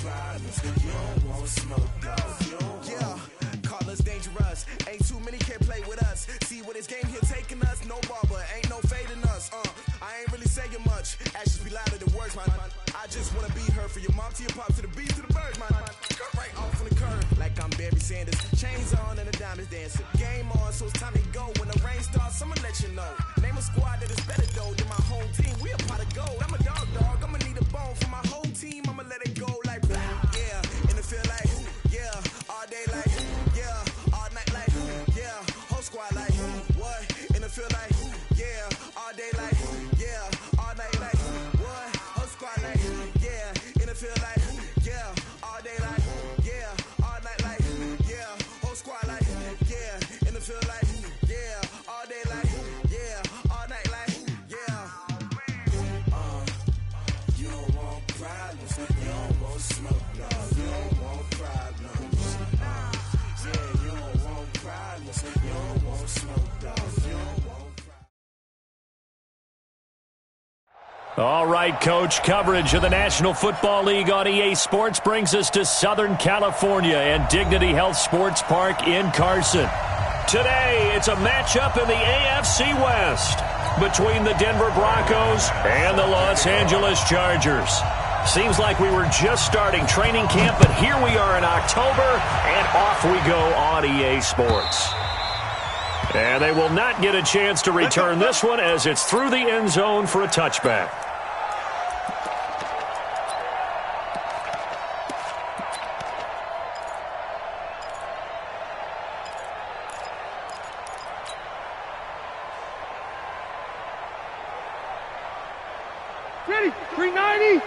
problems. You don't want smoke, dog. Yeah, call us dangerous. Ain't too many can play with us. See what this game here taking us? No barber, ain't no fading us. I ain't really saying much. Actions be louder than words, man. I just wanna be her for your mom to your pop to the beat to the birds, man. Cut right off on the curb like I'm Barry Sanders. Chains on and the diamonds dancing. Game on, so it's time to go. When the rain starts, I'ma let you know. Name a squad that is better though than my home team. We a pot of gold. I'm a dog. I'ma need a bone for my whole team. I'ma let it go like yeah. In the field like yeah. All day like yeah. All night like yeah. Whole squad like what? In the field like yeah. All day like yeah. All night like what? Whole squad like yeah. In the field like yeah. All day like yeah. All night like yeah. Whole squad like yeah. In the field like yeah. All day like yeah. All night like yeah. You don't want problems. You don't want smoke, no. You don't want problems. Yeah, you don't want problems. You don't want smoke, dog. You don't want problems. All right, Coach, coverage of the National Football League on EA Sports brings us to Southern California and Dignity Health Sports Park in Carson. Today, it's a matchup in the AFC West between the Denver Broncos and the Los Angeles Chargers. Seems like we were just starting training camp, but here we are in October, and off we go on EA Sports. And they will not get a chance to return this one as it's through the end zone for a touchback. Ready, 390.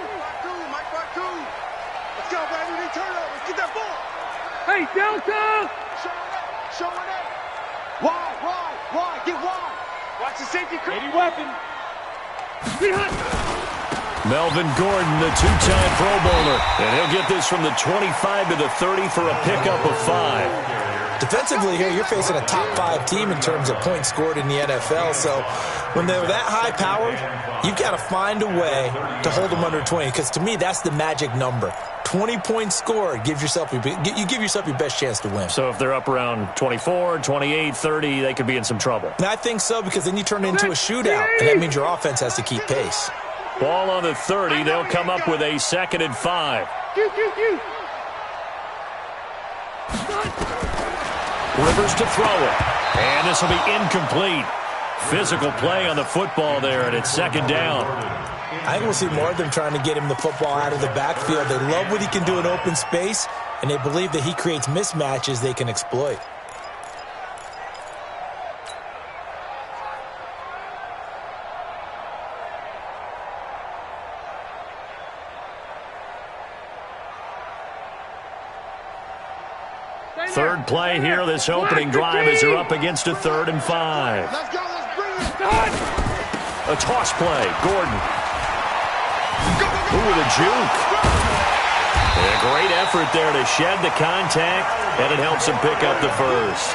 Mike Bartoon. Let's go, baby. They turn over. Let's get that ball. Hey, Delta. Show it up. Wide. Get wide. Watch the safety. 80 weapon. Melvin Gordon, the two-time Pro Bowler. And he'll get this from the 25 to the 30 for a pickup of 5. Defensively here, you're facing a top 5 team in terms of points scored in the NFL. So when they're that high powered, you've got to find a way to hold them under 20. Because to me, that's the magic number. 20 points scored, you give yourself your best chance to win. So if they're up around 24, 28, 30, they could be in some trouble. And I think so, because then you turn it into a shootout, and that means your offense has to keep pace. Ball on the 30. They'll come up with a 2nd and 5. Rivers to throw it. And this will be incomplete. Physical play on the football there, and it's 2nd down. I think we'll see more of them trying to get him the football out of the backfield. They love what he can do in open space, and they believe that he creates mismatches they can exploit. Third play here, this opening drive as they're up against a 3rd and 5. Let's go. Let's bring it. A toss play. Gordon. Ooh, with a juke. And a great effort there to shed the contact, and it helps him pick up the first.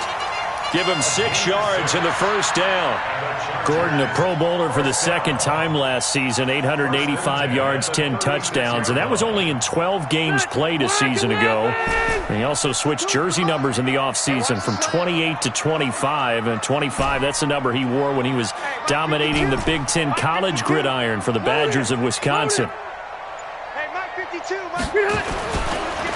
Give him 6 yards in the first down. Gordon, a Pro Bowler for the 2nd time last season, 885 yards, 10 touchdowns, and that was only in 12 games played a season ago. And he also switched jersey numbers in the offseason from 28 to 25, and 25, that's the number he wore when he was dominating the Big Ten college gridiron for the Badgers of Wisconsin.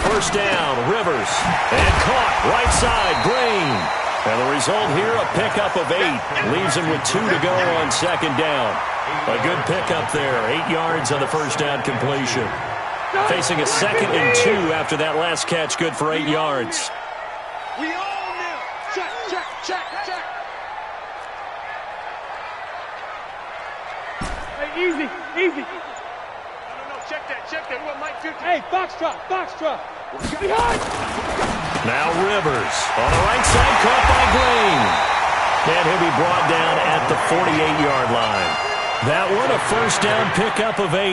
First down, Rivers, and caught right side, Green. And the result here, a pickup of 8. Leaves him with 2 to go on 2nd down. A good pickup there, 8 yards on the first down completion. Facing a 2nd and 2 after that last catch, good for 8 yards. We all now. Check. Hey, easy. No, check that. What Mike 50. Hey, box drop. Behind. Now Rivers on the right side, caught by Green. And he'll be brought down at the 48-yard line. That one, a first down pickup of 8.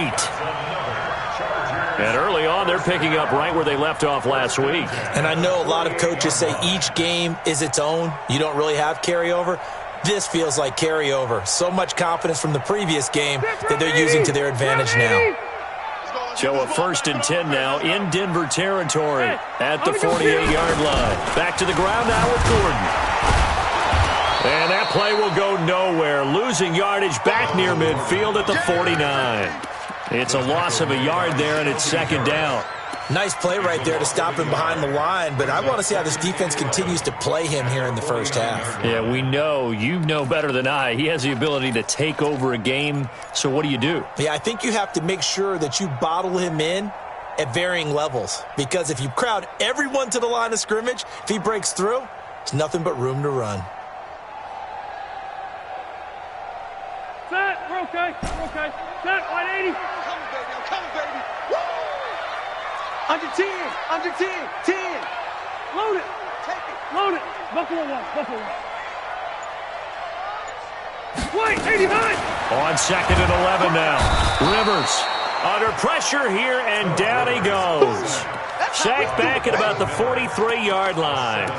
And early on, they're picking up right where they left off last week. And I know a lot of coaches say each game is its own. You don't really have carryover. This feels like carryover. So much confidence from the previous game that they're using to their advantage now. So a 1st and 10 now in Denver territory at the 48-yard line. Back to the ground now with Gordon. And that play will go nowhere. Losing yardage back near midfield at the 49. It's a loss of a yard there, and it's 2nd down. Nice play right there to stop him behind the line, but I want to see how this defense continues to play him here in the first half. Yeah, we know. You know better than I. He has the ability to take over a game, so what do you do? Yeah, I think you have to make sure that you bottle him in at varying levels, because if you crowd everyone to the line of scrimmage, if he breaks through, there's nothing but room to run. Set, we're okay, Set, 180. I'm coming, baby. Woo! Under 10, 10. Load it. Take it. Load it. Buffalo one. Wait, 89. On 2nd and 11 now. Rivers under pressure here, and down he goes. Sacked back at about the 43-yard line.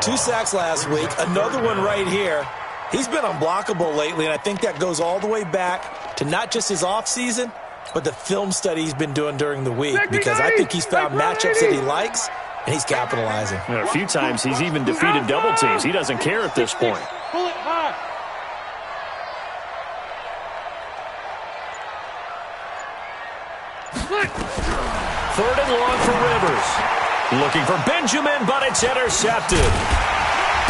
2 sacks last week, another one right here. He's been unblockable lately, and I think that goes all the way back to not just his offseason, but the film study he's been doing during the week, because I think he's found matchups that he likes, and he's capitalizing. A few times he's even defeated double teams. He doesn't care at this point. Pull it high. Third and long for Rivers. Looking for Benjamin, but it's intercepted.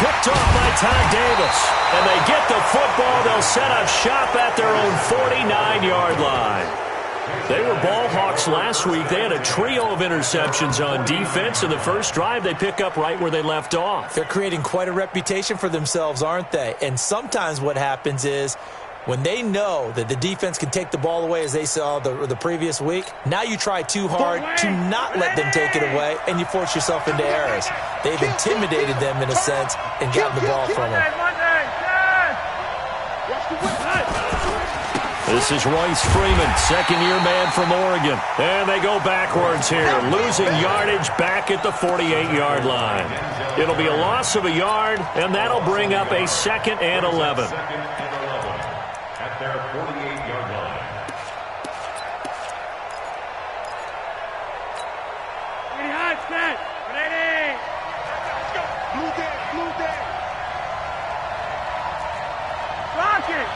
Picked off by Todd Davis. And they get the football. They'll set up shop at their own 49-yard line. They were ball hawks last week. They had a trio of interceptions on defense. In the first drive, they pick up right where they left off. They're creating quite a reputation for themselves, aren't they? And sometimes what happens is when they know that the defense can take the ball away, as they saw the previous week, now you try too hard to not let them take it away, and you force yourself into errors. They've intimidated them in a sense and gotten the ball from them. This is Royce Freeman, second-year man from Oregon. And they go backwards here, losing yardage back at the 48-yard line. It'll be a loss of a yard, and that'll bring up a 2nd and 11. At their 48-yard line. Ready, hot, set. Ready. Blue dead. Rock it.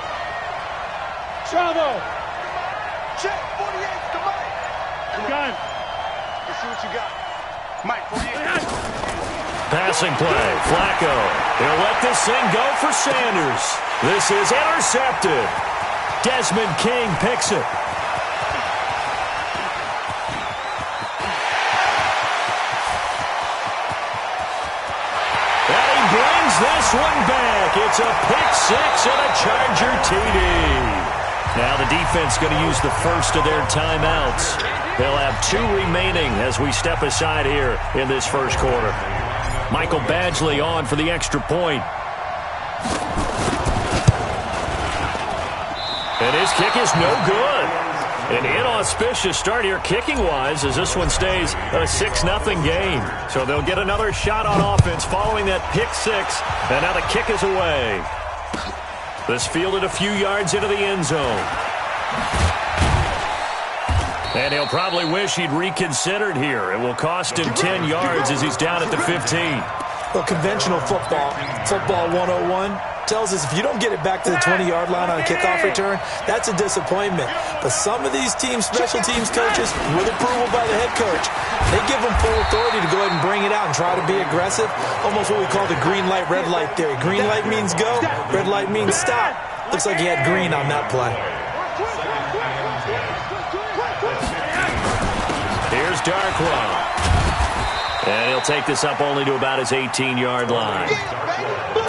Bravo. Check, 48 to Mike. Gun. Let's see what you got. Mike, 48. Passing play, Flacco. He'll let this thing go for Sanders. This is intercepted. Desmond King picks it. And he brings this one back. It's a pick six and a Charger TD. Now the defense going to use the first of their timeouts. They'll have 2 remaining as we step aside here in this first quarter. Michael Badgley on for the extra point. And his kick is no good. An inauspicious start here kicking-wise as this one stays a 6-0 game. So they'll get another shot on offense following that pick six. And now the kick is away. This fielded a few yards into the end zone. And he'll probably wish he'd reconsidered here. It will cost him 10 yards as he's down at the 15. Well, conventional football 101, tells us if you don't get it back to the 20-yard line on a kickoff return, that's a disappointment. But some of these teams, special teams coaches, with approval by the head coach, they give them full authority to go ahead and bring it out and try to be aggressive. Almost what we call the green light, red light theory. Green light means go, red light means stop. Looks like he had green on that play. Here's Darkwa. And he'll take this up only to about his 18-yard line.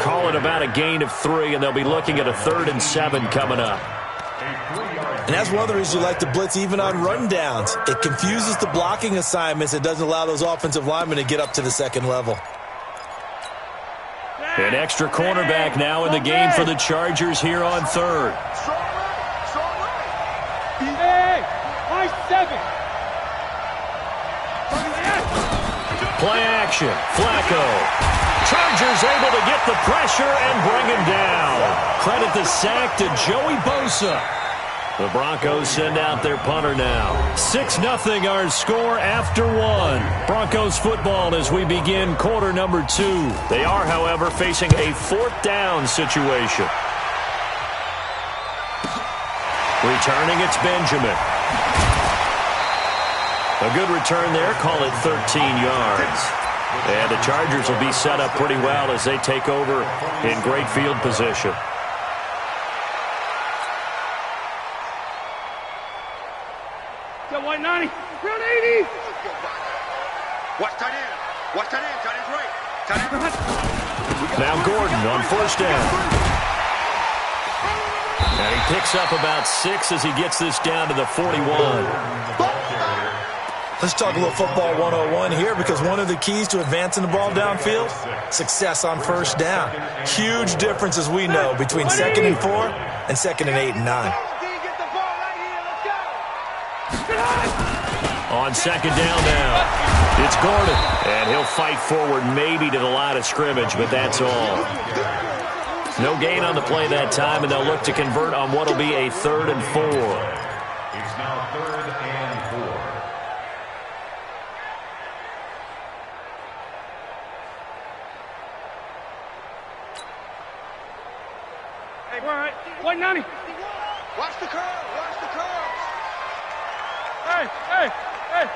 Call it about a gain of 3, and they'll be looking at a 3rd and 7 coming up. And that's one of the reasons you like to blitz even on rundowns. It confuses the blocking assignments. It doesn't allow those offensive linemen to get up to the second level. An extra cornerback now in the game for the Chargers here on 3rd. Hey, high 7. Play action. Flacco. Chargers able to get the pressure and bring him down. Credit the sack to Joey Bosa. The Broncos send out their punter now. 6-0 our score after one. Broncos football as we begin quarter number 2. They are, however, facing a 4th down situation. Returning, it's Benjamin. A good return there, call it 13 yards. And the Chargers will be set up pretty well as they take over in great field position. Got white 90. Round 80. Watch tight end. Watch tight end. Tight end's right. Tight end. Now Gordon on 1st down. And he picks up about 6 as he gets this down to the 41. Let's talk a little football 101 here, because one of the keys to advancing the ball downfield, success on 1st down. Huge difference, as we know, between 2nd and 4 and 2nd and 8 and 9. On 2nd down now, it's Gordon. And he'll fight forward maybe to the line of scrimmage, but that's all. No gain on the play that time, and they'll look to convert on what will be a 3rd and 4. It's now 3rd and 4. Hey, all right. White 90. Watch the curve. Watch the curve. Hey, hey, hey.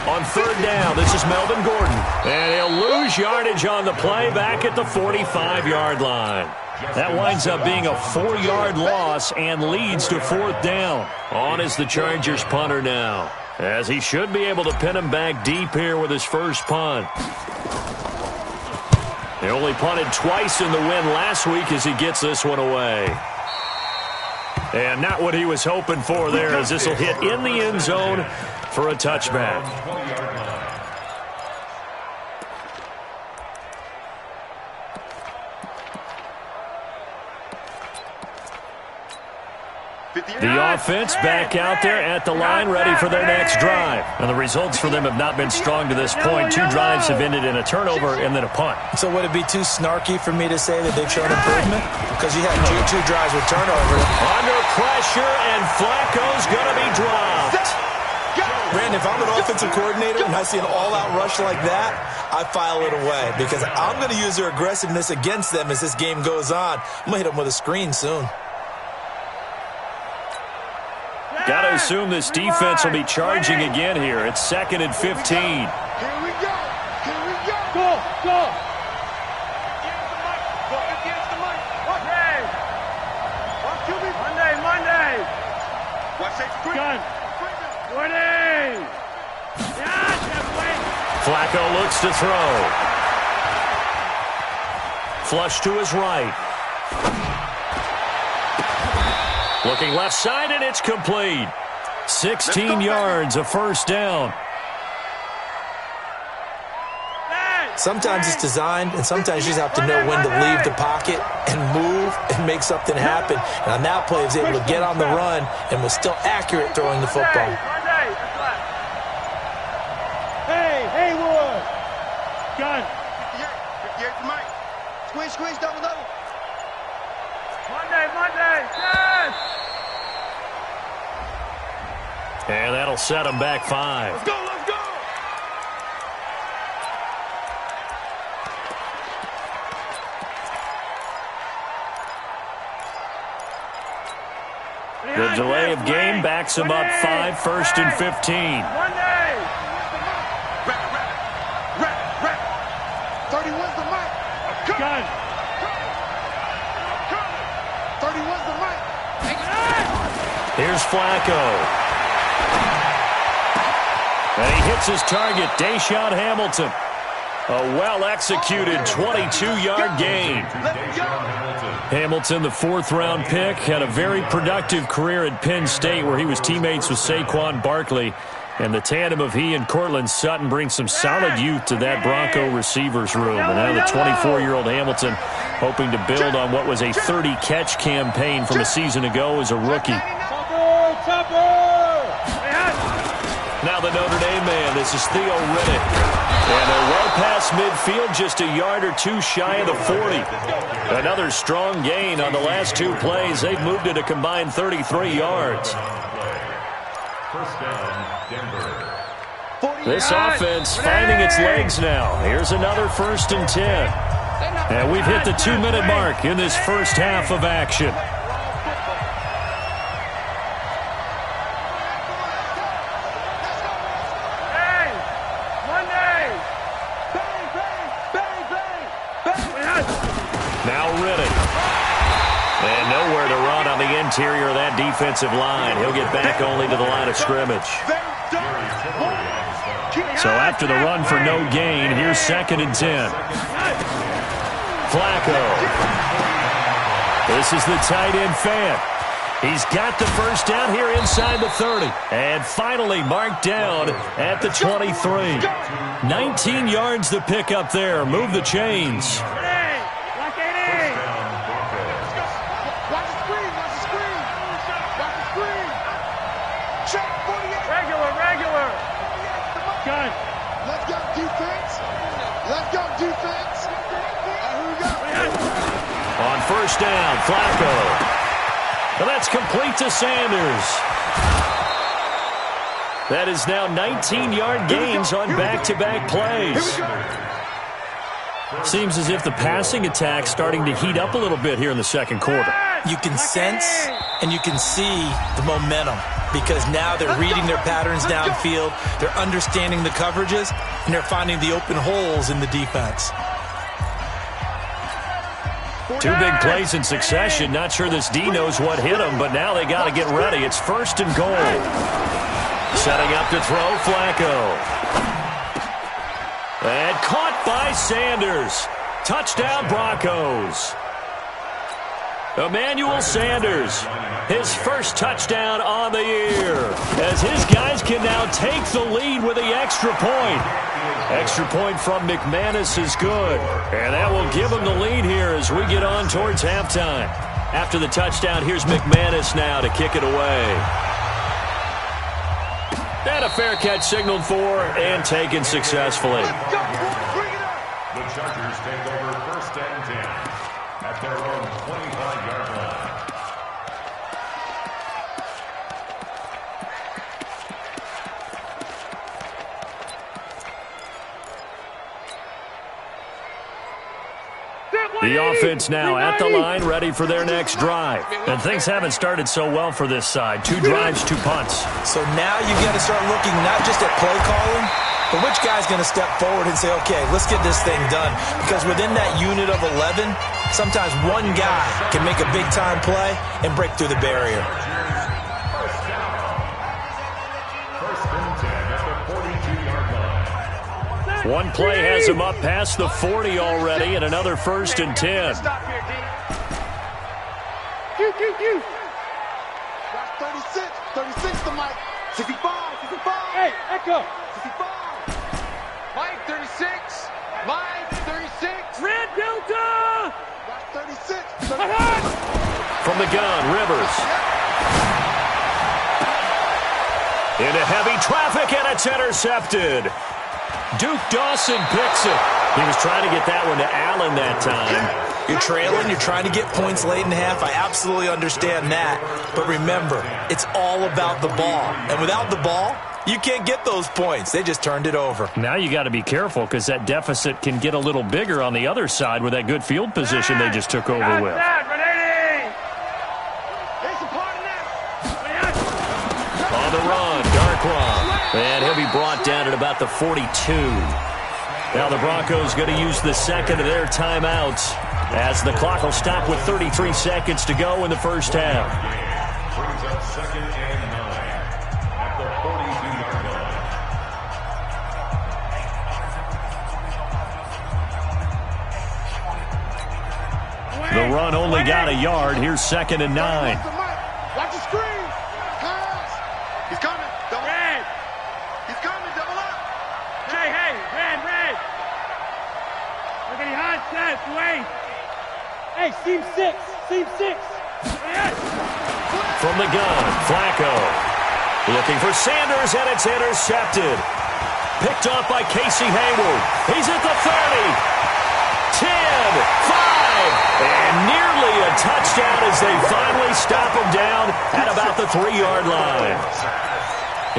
On 3rd down, this is Melvin Gordon. And he'll lose yardage on the play back at the 45-yard line. That winds up being a 4-yard loss and leads to 4th down. On is the Chargers punter now, as he should be able to pin him back deep here with his first punt. He only punted twice in the win last week as he gets this one away. And not what he was hoping for there, as this will hit in the end zone for a touchback. The offense back out there at the line, ready for their next drive. And the results for them have not been strong to this point. 2 drives have ended in a turnover and then a punt. So would it be too snarky for me to say that they've shown improvement? Because you had 2 drives with turnover. Under pressure, and Flacco's going to be dropped. Brandon, if I'm an offensive coordinator and I see an all-out rush like that, I file it away, because I'm going to use their aggressiveness against them as this game goes on. I'm going to hit them with a screen soon. Got to assume this defense will be charging again here. It's 2nd and 15. Here we go. Here we go. Go, go. Go against the mic. Okay. Watch QB. Monday. Watch safety quick. Gun. 20. Yeah, Flacco looks to throw. Flush to his right. Looking left side, and it's complete. 16 yards, a 1st down. Sometimes it's designed, and sometimes you just have to know when to leave the pocket and move and make something happen. And on that play, he was able to get on the run and was still accurate throwing the football. Hey, Haywood. Gun. 58 for Mike. Squeeze, double. Monday. Yes. And that'll set him back 5. Let's go. The delay of game backs him up 5, 1st and 15. Monday. Rap. 31's the mic. Gun. 31's the mic. Here's Flacco. And he hits his target, Deshaun Hamilton. A well-executed 22-yard gain. Hamilton, the 4th-round pick, had a very productive career at Penn State, where he was teammates with Saquon Barkley. And the tandem of he and Cortland Sutton brings some solid youth to that Bronco receivers room. And now the 24-year-old Hamilton hoping to build on what was a 30-catch campaign from a season ago as a rookie. Now the Notre Dame man, this is Theo Riddick. And they're well past midfield, just a yard or two shy of the 40. Another strong gain on the last two plays. They've moved it a combined 33 yards. First down, Denver. This offense finding its legs now. Here's another 1st and 10. And we've hit the 2-minute mark in this first half of action. Now Riddick. And nowhere to run on the interior of that defensive line. He'll get back only to the line of scrimmage. So after the run for no gain, here's 2nd and 10. Flacco. This is the tight end Fant. He's got the first down here inside the 30. And finally marked down at the 23. 19 yards to pick up there. Move the chains. Let's go defense. Let's go defense. Here we go. On first down, Flacco. And that's complete to Sanders. That is now 19-yard gains on back-to-back plays. Seems as if the passing attack's starting to heat up a little bit here in the second quarter. You can sense and you can see the momentum because now they're reading their patterns downfield, they're understanding the coverages, and they're finding the open holes in the defense. Two big plays in succession. Not sure this D knows what hit him, but now they got to get ready. It's 1st and goal. Setting up to throw, Flacco. And caught by Sanders. Touchdown, Broncos. Emmanuel Sanders, his first touchdown on the year, as his guys can now take the lead with the extra point. Extra point from McManus is good, and that will give them the lead here as we get on towards halftime. After the touchdown, here's McManus now to kick it away. And a fair catch signaled for and taken successfully. The Chargers take over 1st and 10 at their own 25-yard line. The offense now at the line, ready for their next drive. And things haven't started so well for this side. 2 drives, 2 punts. So now you've got to start looking not just at play calling, but which guy's going to step forward and say, okay, let's get this thing done. Because within that unit of 11, sometimes one guy can make a big-time play and break through the barrier. First and 10 at the 42-yard line. One play has him up past the 40 already, and another 1st and 10. Stop here, D. 36, 36 to Mike. 65, 65. Hey, Echo. 65. Mike, 36. Mike, 36. Red Delta. 36. From the gun, Rivers. Into heavy traffic, and it's intercepted. Duke Dawson picks it. He was trying to get that one to Allen that time. You're trailing, you're trying to get points late in half. I absolutely understand that. But remember, it's all about the ball. And without the ball, you can't get those points. They just turned it over. Now you got to be careful because that deficit can get a little bigger on the other side with that good field position they just took over with. On the run, Darkwan. And he'll be brought down at about the 42. Now the Broncos going to use the second of their timeouts as the clock will stop with 33 seconds to go in the first half. Brings up 2nd and 9 at the 42-yard line. The run only got a yard. Here's 2nd and 9. Watch the screen. Pass. He's coming. Double Red. He's coming. Double up. Hey, red. Look at the hot set. Wait. Hey, seam 6. From the gun, Flacco. Looking for Sanders, and it's intercepted. Picked off by Casey Hayward. He's at the 30. 10, 5, and nearly a touchdown as they finally stop him down at about the 3-yard line.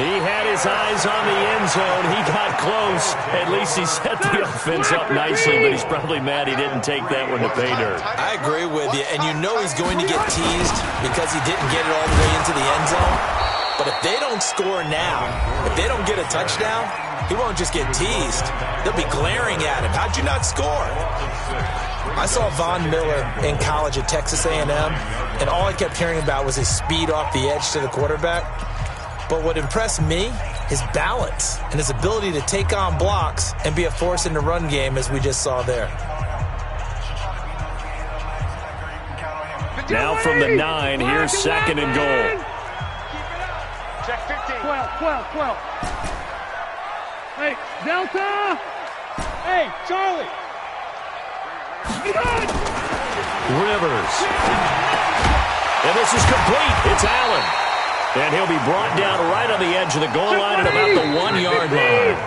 He had his eyes on the end zone. He got close. At least he set the offense up nicely, but he's probably mad he didn't take that one to pay dirt. I agree with you, and you know he's going to get teased because he didn't get it all the way into the end zone. But if they don't score now, if they don't get a touchdown, he won't just get teased. They'll be glaring at him. How'd you not score? I saw Von Miller in college at Texas A&M, and all I kept hearing about was his speed off the edge to the quarterback. But what impressed me, his balance and his ability to take on blocks and be a force in the run game, as we just saw there. Now from the 9, here's 2nd and goal. Check 15. 12. Hey, Delta! Hey, Charlie! Rivers. And this is complete. It's Allen. And he'll be brought down right on the edge of the goal line at about the 1-yard line.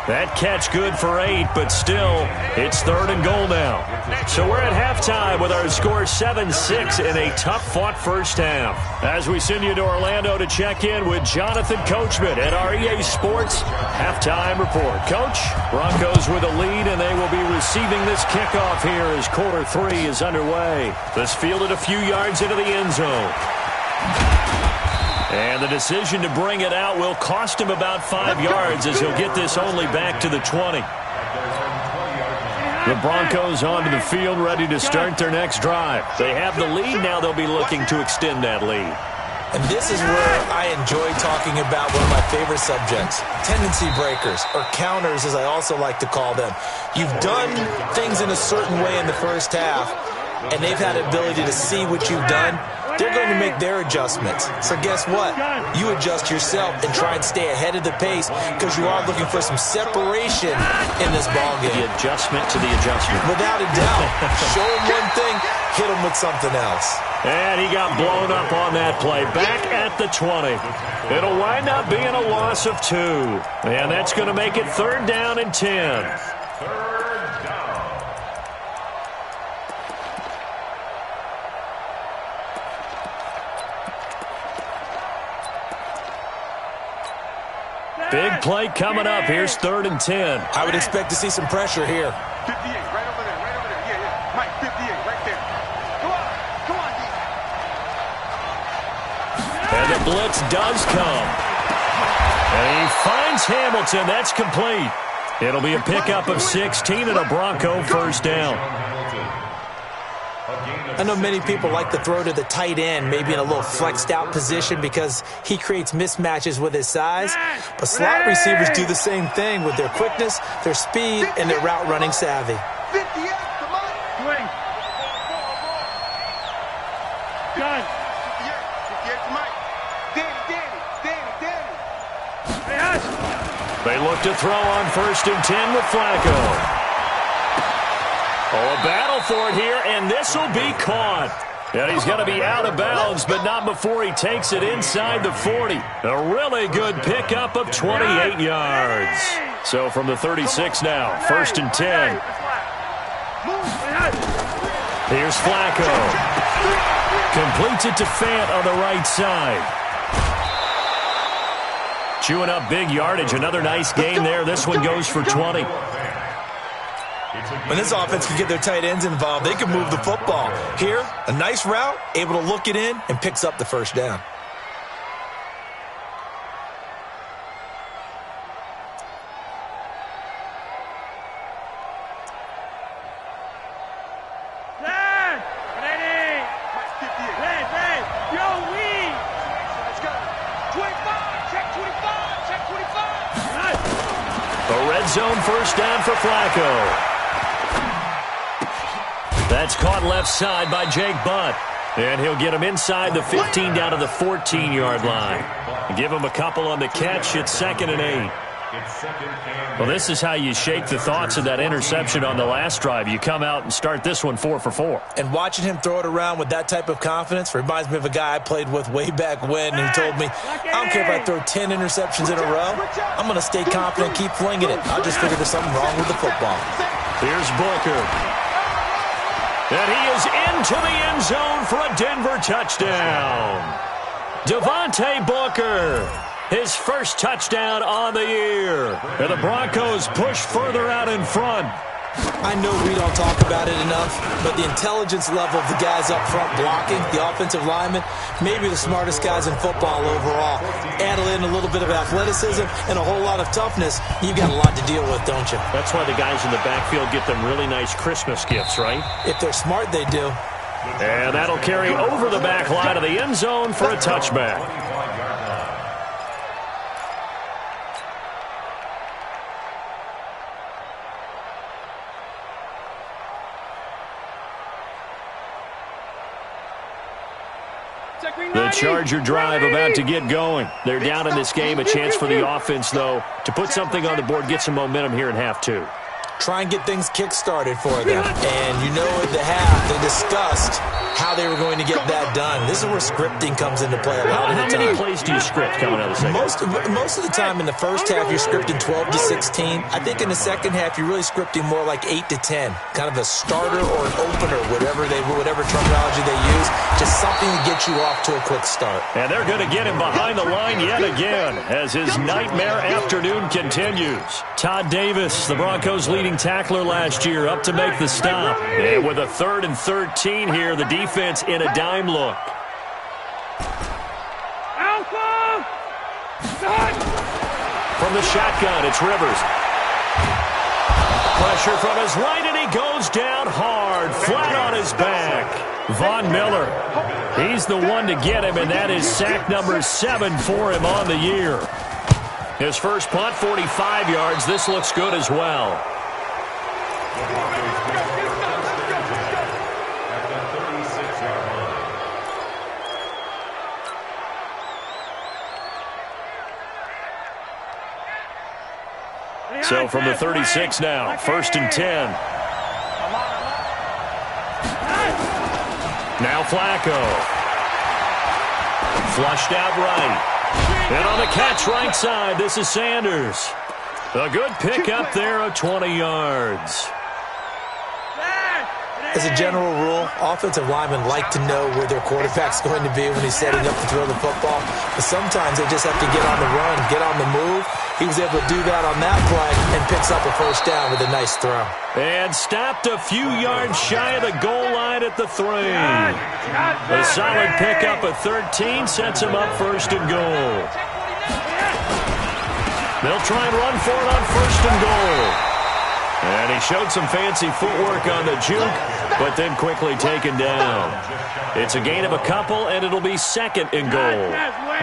That catch good for 8, but still, it's 3rd and goal now. So we're at halftime with our score 7-6 in a tough-fought first half. As we send you to Orlando to check in with Jonathan Coachman at our EA Sports Halftime Report. Coach, Broncos with a lead, and they will be receiving this kickoff here as quarter 3 is underway. This fielded a few yards into the end zone. And the decision to bring it out will cost him about 5 yards as he'll get this only back to the 20. The Broncos onto the field ready to start their next drive. They have the lead. Now they'll be looking to extend that lead. And this is where I enjoy talking about one of my favorite subjects, tendency breakers, or counters as I also like to call them. You've done things in a certain way in the first half, and they've had the ability to see what you've done. They're going to make their adjustments. So guess what? You adjust yourself and try and stay ahead of the pace because you are looking for some separation in this ballgame. The adjustment to the adjustment. Without a doubt. Show them one thing, hit them with something else. And he got blown up on that play. Back at the 20. It'll wind up being a loss of 2. And that's going to make it 3rd down and 10. Big play coming up. Here's 3rd and 10. I would expect to see some pressure here. 58, right over there, right over there. Yeah. Mike, 58, right there. Come on, D. And the blitz does come. And he finds Hamilton. That's complete. It'll be a pickup of 16 and a Bronco first down. I know many people like to throw to the tight end, maybe in a little flexed out position because he creates mismatches with his size. But slot receivers do the same thing with their quickness, their speed, and their route running savvy. 58 to Mike. 20. Gun. 58 to Mike. Danny. Hey, Hush. They look to throw on 1st and 10 with Flacco. Oh, a battle for it here, and this will be caught. And he's going to be out of bounds, but not before he takes it inside the 40. A really good pickup of 28 yards. So from the 36 now, 1st and 10. Here's Flacco. Completes it to Fant on the right side. Chewing up big yardage. Another nice gain there. This one goes for 20. When this offense can get their tight ends involved, they can move the football. Here, a nice route, able to look it in, and picks up the first down. Zone first down for Flacco. That's caught left side by Jake Butt. And he'll get him inside the 15 down to the 14-yard line. Give him a couple on the catch. It's 2nd and 8. It's second and Well, this is how you shake the thoughts of that interception on the last drive. You come out and start this one 4 for 4. And watching him throw it around with that type of confidence reminds me of a guy I played with way back when who told me, I don't care if I throw 10 interceptions in a row. I'm going to stay confident, keep flinging it. I just figured there's something wrong with the football. Here's Booker. And he is into the end zone for a Denver touchdown. Devontae Booker, his first touchdown on the year. And the Broncos push further out in front. I know we don't talk about it enough, but the intelligence level of the guys up front blocking, the offensive linemen, maybe the smartest guys in football overall. Add in a little bit of athleticism and a whole lot of toughness, you've got a lot to deal with, don't you? That's why the guys in the backfield get them really nice Christmas gifts, right? If they're smart, they do. And that'll carry over the back line of the end zone for a touchback. The Charger drive about to get going. They're down in this game. A chance for the offense, though, to put something on the board, get some momentum here in half two. Try and get things kick-started for them. And you know at the half, they discussed how they were going to get that done. This is where scripting comes into play a lot of the time. How many plays do you script coming out of the second? Most of the time in the first half, you're scripting 12 to 16. I think in the second half, you're really scripting more like 8 to 10. Kind of a starter or an opener, whatever terminology they use. Just something to get you off to a quick start. And they're going to get him behind the line yet again as his nightmare afternoon continues. Todd Davis, the Broncos' leading tackler last year, up to make the stop. And with a 3rd and 13 here, the defense in a dime look. Alpha! From the shotgun, it's Rivers. Pressure from his right, and he goes down hard, flat on his back. Von Miller, he's the one to get him, and that is sack number 7 for him on the year. His first punt, 45 yards. This looks good as well. So from the 36 now, 1st and 10. Now Flacco. Flushed out right. And on the catch right side, this is Sanders. A good pickup there of 20 yards. As a general rule, offensive linemen like to know where their quarterback's going to be when he's setting up to throw the football. But sometimes they just have to get on the run, get on the move. He was able to do that on that play and picks up a first down with a nice throw. And stopped a few yards shy of the goal line at the 3. A solid pickup of 13 sets him up 1st and goal. They'll try and run for it on 1st and goal. And he showed some fancy footwork on the juke, but then quickly taken down. It's a gain of a couple, and it'll be 2nd and goal.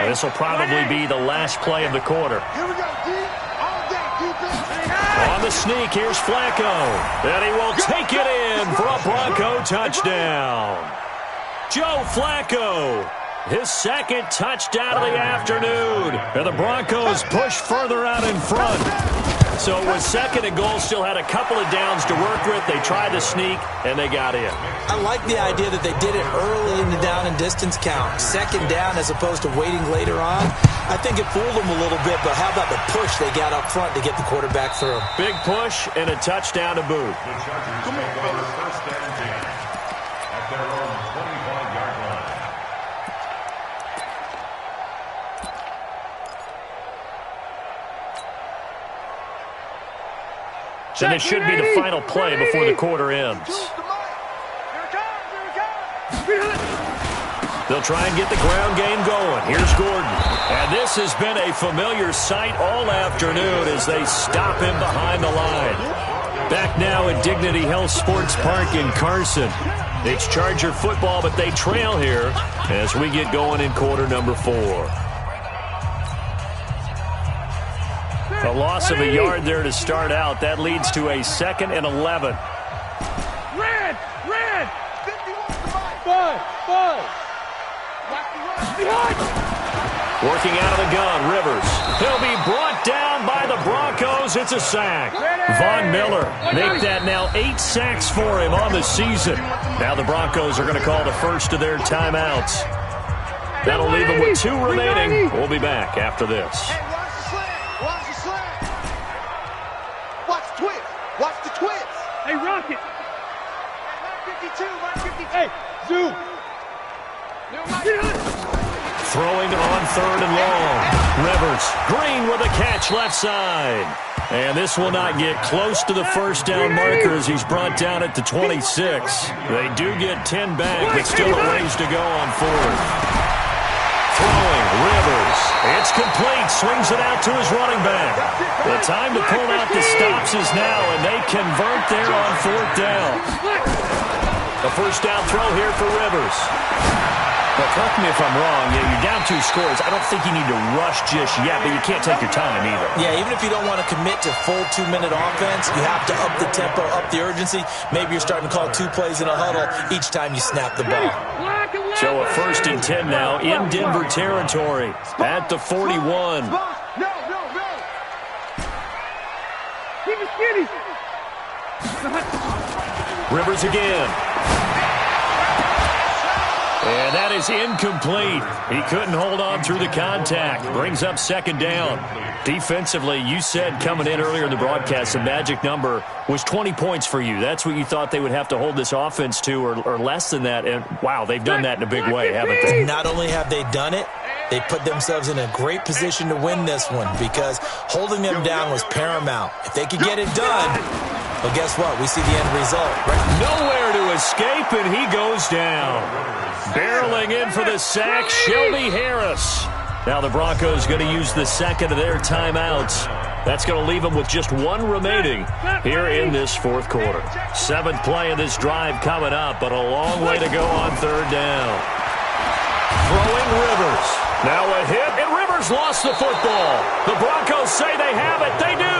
This will probably be the last play of the quarter. Here we go, D. All day, defense. On the sneak, here's Flacco. And he will take it in for a Bronco touchdown. Joe Flacco, his 2nd touchdown of the afternoon. And the Broncos push further out in front. So it was 2nd and goal, still had a couple of downs to work with. They tried to sneak, and they got in. I like the idea that they did it early in the down and distance count. 2nd down as opposed to waiting later on. I think it fooled them a little bit, but how about the push they got up front to get the quarterback through? Big push and a touchdown to boot. The Chargers take over 1st and 10 at their own 25-yard line. And this should be the final play before the quarter ends. They'll try and get the ground game going. Here's Gordon. And this has been a familiar sight all afternoon as they stop him behind the line. Back now at Dignity Health Sports Park in Carson. It's Charger football, but they trail here as we get going in quarter number 4. A loss of a yard there to start out. That leads to a 2nd and 11. Red! 5! Working out of the gun, Rivers. He'll be brought down by the Broncos. It's a sack. Von Miller make that now 8 sacks for him on the season. Now the Broncos are going to call the first of their timeouts. That'll leave them with 2 remaining. We'll be back after this. Hey, watch the slant. Watch the slant. Watch the twist. Watch the twist. Hey, Rocket. Hey, 52. Hey, Zoom. Throwing on 3rd and long. Rivers, Green with a catch left side. And this will not get close to the first down marker as he's brought down at the 26. They do get 10 back, but still a ways to go on 4th. Throwing, Rivers. It's complete. Swings it out to his running back. The time to pull out the stops is now, and they convert there on 4th down. The first down throw here for Rivers. But correct me if I'm wrong, you're down 2 scores. I don't think you need to rush just yet, but you can't take your time either. Yeah, even if you don't want to commit to full 2-minute offense, you have to up the tempo, up the urgency. Maybe you're starting to call 2 plays in a huddle each time you snap the ball. So a 1st and 10 now in Denver territory at the 41. No. Keep it skinny. Rivers again. And that is incomplete. He couldn't hold on through the contact. Brings up 2nd down. Defensively, you said coming in earlier in the broadcast, the magic number was 20 points for you. That's what you thought they would have to hold this offense to, or less than that. And, wow, they've done that in a big way, haven't they? Not only have they done it, they put themselves in a great position to win this one because holding them down was paramount. If they could get it done, well, guess what? We see the end result. Right? Nowhere to escape, and he goes down. Barreling in for the sack, Shelby Harris. Now the Broncos going to use the 2nd of their timeouts. That's going to leave them with just 1 remaining here in this 4th quarter. 7th play of this drive coming up, but a long way to go on 3rd down. Throwing Rivers. Now a hit, and Rivers lost the football. The Broncos say they have it. They do.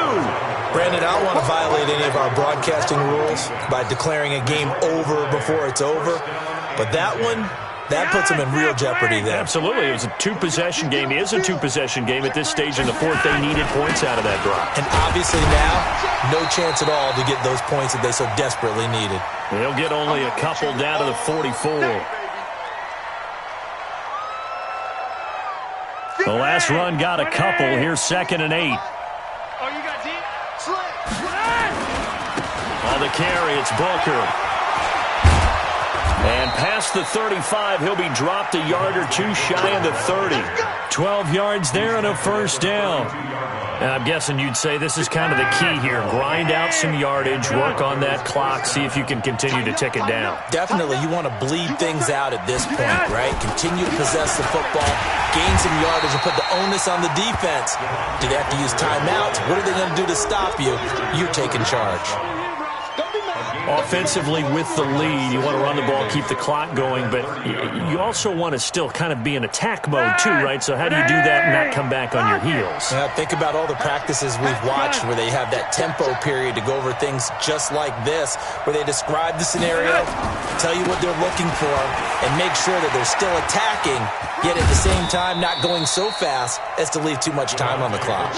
Brandon, I don't want to violate any of our broadcasting rules by declaring a game over before it's over. But that one, that puts them in real jeopardy there. Absolutely. It was a 2-possession game. It is a 2-possession game at this stage in the 4th. They needed points out of that drive. And obviously now, no chance at all to get those points that they so desperately needed. They'll get only a couple down to the 44. The last run got a couple. Here's 2nd and 8. Oh, you got deep? Slant. On the carry, it's Booker. And past the 35, he'll be dropped a yard or 2 shy of the 30. 12 yards there and a 1st down. And I'm guessing you'd say this is kind of the key here. Grind out some yardage, work on that clock, see if you can continue to tick it down. Definitely, you want to bleed things out at this point, right? Continue to possess the football, gain some yardage, and put the onus on the defense. Do they have to use timeouts? What are they going to do to stop you? You're taking charge. Offensively with the lead, you want to run the ball, keep the clock going, but you also want to still kind of be in attack mode too, right? So how do you do that and not come back on your heels? Think about all the practices we've watched where they have that tempo period to go over things just like this, where they describe the scenario, tell you what they're looking for, and make sure that they're still attacking, yet at the same time not going so fast as to leave too much time on the clock.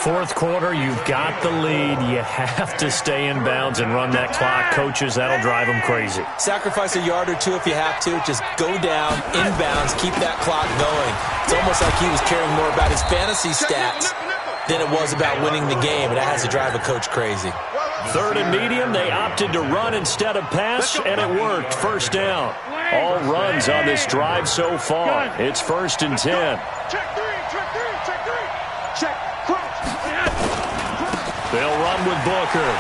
4th quarter, you've got the lead. You have to stay in bounds and run that clock. Coaches, that'll drive them crazy. Sacrifice a yard or 2 if you have to. Just go down, in bounds, keep that clock going. It's almost like he was caring more about his fantasy stats than it was about winning the game, and that has to drive a coach crazy. 3rd and medium, they opted to run instead of pass, and it worked. 1st down. All runs on this drive so far. It's 1st and 10. Check 3. Check. They'll run with Booker.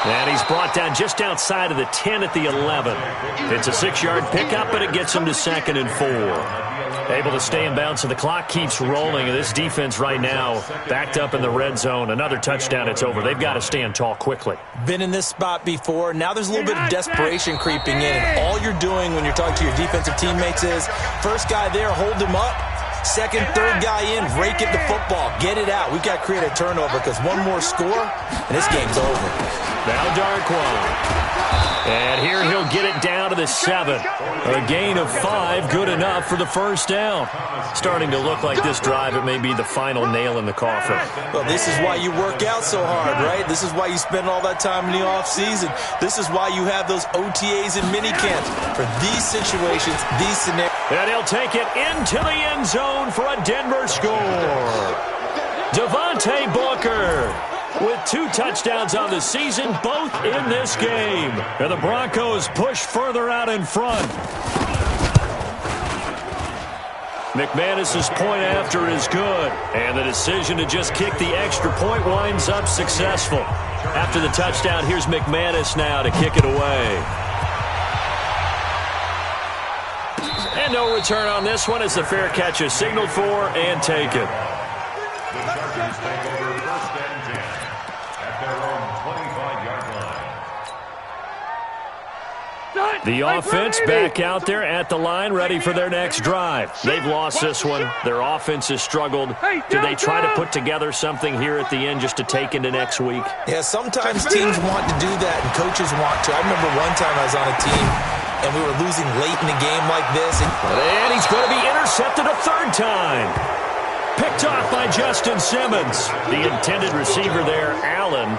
And he's brought down just outside of the 10 at the 11. It's a 6-yard pickup, but it gets him to 2nd and 4. Able to stay in bounds, so the clock keeps rolling. And this defense right now backed up in the red zone. Another touchdown, it's over. They've got to stand tall quickly. Been in this spot before. Now there's a little bit of desperation creeping in. And all you're doing when you're talking to your defensive teammates is, first guy there, hold him up. 2nd, 3rd guy in, rake at the football. Get it out. We've got to create a turnover because one more score, and this game's over. Now Darquan. And here he'll get it down to the 7. A gain of 5, good enough for the first down. Starting to look like this drive, it may be the final nail in the coffin. Well, this is why you work out so hard, right? This is why you spend all that time in the offseason. This is why you have those OTAs and minicamps for these situations, these scenarios. And he'll take it into the end zone for a Denver score. Devontae Booker with 2 touchdowns on the season, both in this game. And the Broncos push further out in front. McManus's point after is good. And the decision to just kick the extra point winds up successful. After the touchdown, here's McManus now to kick it away. And no return on this one as the fair catch is signaled for and taken. The Chargers take over first and 10 at their own 25-yard line. The offense back out there at the line, ready for their next drive. They've lost this one. Their offense has struggled. Do they try to put together something here at the end just to take into next week? Yeah, sometimes teams want to do that and coaches want to. I remember one time I was on a team and we were losing late in the game like this. And he's going to be intercepted a 3rd time. Picked off by Justin Simmons. The intended receiver there, Allen.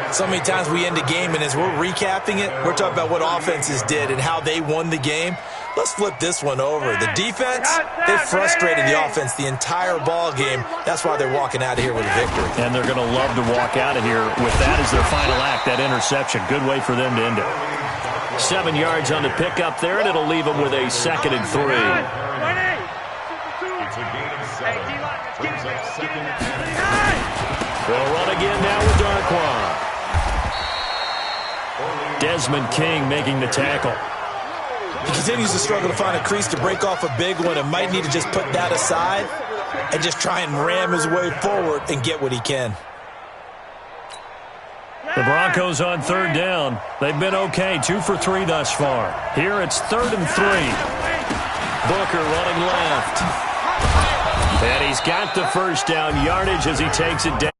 So many times we end a game, and as we're recapping it, we're talking about what offenses did and how they won the game. Let's flip this one over. The defense, they frustrated the offense the entire ball game. That's why they're walking out of here with a victory. And they're going to love to walk out of here with that as their final act, that interception. Good way for them to end it. 7 yards on the pickup there, and it'll leave them with a 2nd and 3. It's a gain of 7. Brings up 2nd and 10. They'll run again now with Darquan. Desmond King making the tackle. He continues to struggle to find a crease to break off a big one and might need to just put that aside and just try and ram his way forward and get what he can. The Broncos on 3rd down. They've been okay, 2 for 3 thus far. Here it's 3rd and 3. Booker running left. And he's got the first down yardage as he takes it down.